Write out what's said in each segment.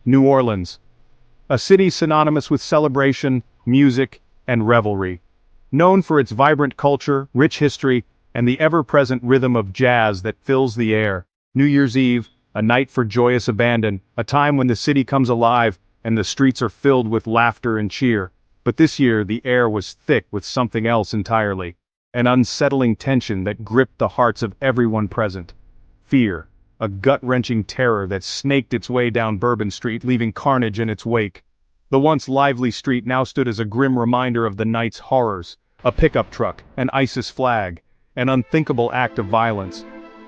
New Orleans. A city synonymous with celebration, music, and revelry. Known for its vibrant culture, rich history, and the ever-present rhythm of jazz that fills the air. New Year's Eve, a night for joyous abandon, a time when the city comes alive and the streets are filled with laughter and cheer. But this year the air was thick with something else entirely. An unsettling tension that gripped the hearts of everyone present. Fear. A gut-wrenching terror that snaked its way down Bourbon Street, leaving carnage in its wake. The once lively street now stood as a grim reminder of the night's horrors. A pickup truck, an ISIS flag, an unthinkable act of violence.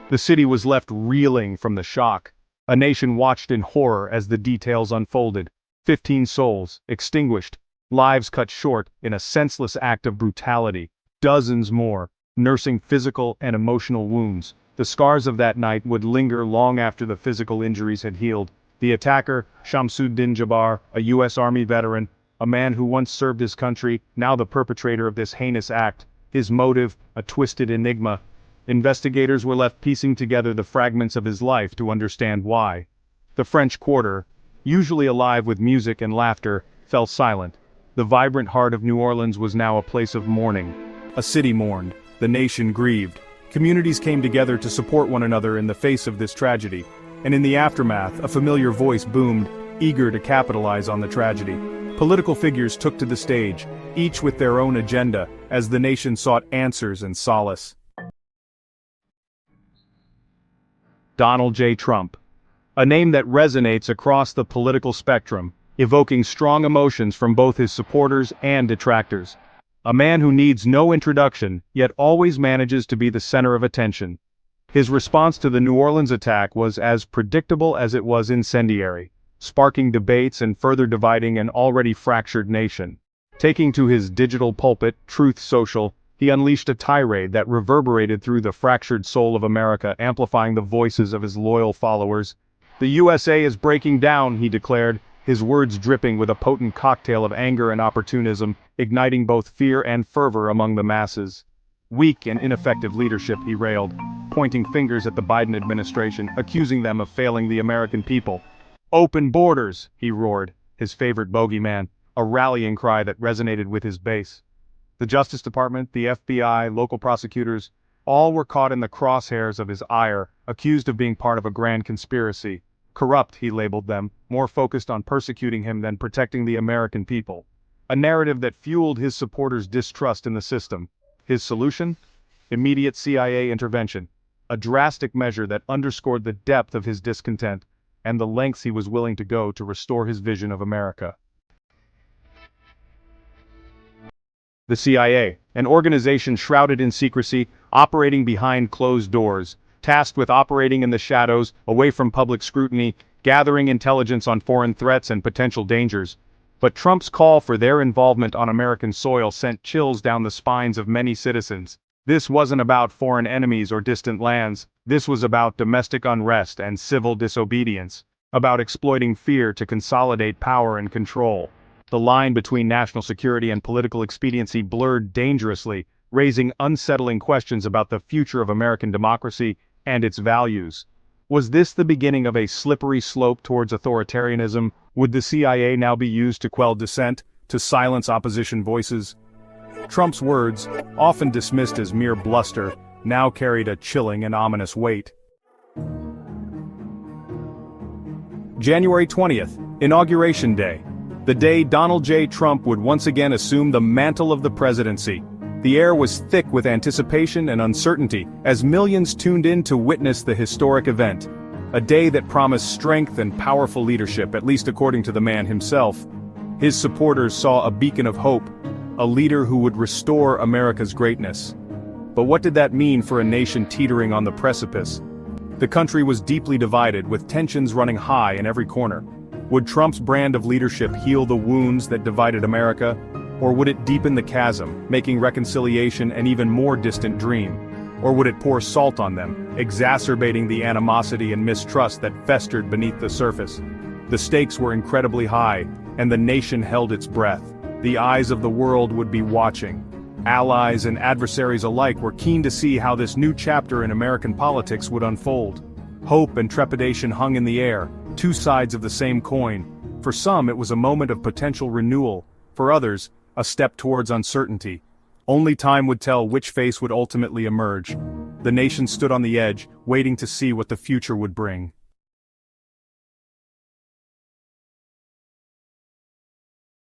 The city was left reeling from the shock. A nation watched in horror as the details unfolded. 15 souls, extinguished. Lives cut short in a senseless act of brutality. Dozens more, nursing physical and emotional wounds. The scars of that night would linger long after the physical injuries had healed. The attacker, Shamsuddin Jabbar, a U.S. Army veteran, a man who once served his country, now the perpetrator of this heinous act. His motive, a twisted enigma. Investigators were left piecing together the fragments of his life to understand why. The French Quarter, usually alive with music and laughter, fell silent. The vibrant heart of New Orleans was now a place of mourning. A city mourned. The nation grieved. Communities came together to support one another in the face of this tragedy. And in the aftermath, a familiar voice boomed, eager to capitalize on the tragedy. Political figures took to the stage, each with their own agenda, as the nation sought answers and solace. Donald J. Trump. A name that resonates across the political spectrum, evoking strong emotions from both his supporters and detractors. A man who needs no introduction, yet always manages to be the center of attention. His response to the New Orleans attack was as predictable as it was incendiary, sparking debates and further dividing an already fractured nation. Taking to his digital pulpit, Truth Social, he unleashed a tirade that reverberated through the fractured soul of America, amplifying the voices of his loyal followers. "The USA is breaking down," he declared, his words dripping with a potent cocktail of anger and opportunism, igniting both fear and fervor among the masses. "Weak and ineffective leadership," he railed, pointing fingers at the Biden administration, accusing them of failing the American people. "Open borders," he roared, his favorite bogeyman, a rallying cry that resonated with his base. The Justice Department, the FBI, local prosecutors, all were caught in the crosshairs of his ire, accused of being part of a grand conspiracy. Corrupt, he labeled them, more focused on persecuting him than protecting the American people. A narrative that fueled his supporters' distrust in the system. His solution? Immediate CIA intervention. A drastic measure that underscored the depth of his discontent, and the lengths he was willing to go to restore his vision of America. The CIA, an organization shrouded in secrecy, operating behind closed doors, tasked with operating in the shadows, away from public scrutiny, gathering intelligence on foreign threats and potential dangers. But Trump's call for their involvement on American soil sent chills down the spines of many citizens. This wasn't about foreign enemies or distant lands. This was about domestic unrest and civil disobedience. About exploiting fear to consolidate power and control. The line between national security and political expediency blurred dangerously, raising unsettling questions about the future of American democracy and its values. Was this the beginning of a slippery slope towards authoritarianism? Would the CIA now be used to quell dissent, to silence opposition voices? Trump's words, often dismissed as mere bluster, now carried a chilling and ominous weight. January 20th, Inauguration Day. The day Donald J. Trump would once again assume the mantle of the presidency. The air was thick with anticipation and uncertainty as millions tuned in to witness the historic event. A day that promised strength and powerful leadership, at least according to the man himself. His supporters saw a beacon of hope, a leader who would restore America's greatness. But what did that mean for a nation teetering on the precipice? The country was deeply divided, with tensions running high in every corner. Would Trump's brand of leadership heal the wounds that divided America? Or would it deepen the chasm, making reconciliation an even more distant dream? Or would it pour salt on them, exacerbating the animosity and mistrust that festered beneath the surface? The stakes were incredibly high, and the nation held its breath. The eyes of the world would be watching. Allies and adversaries alike were keen to see how this new chapter in American politics would unfold. Hope and trepidation hung in the air, two sides of the same coin. For some it was a moment of potential renewal, for others, a step towards uncertainty. Only time would tell which face would ultimately emerge. The nation stood on the edge, waiting to see what the future would bring.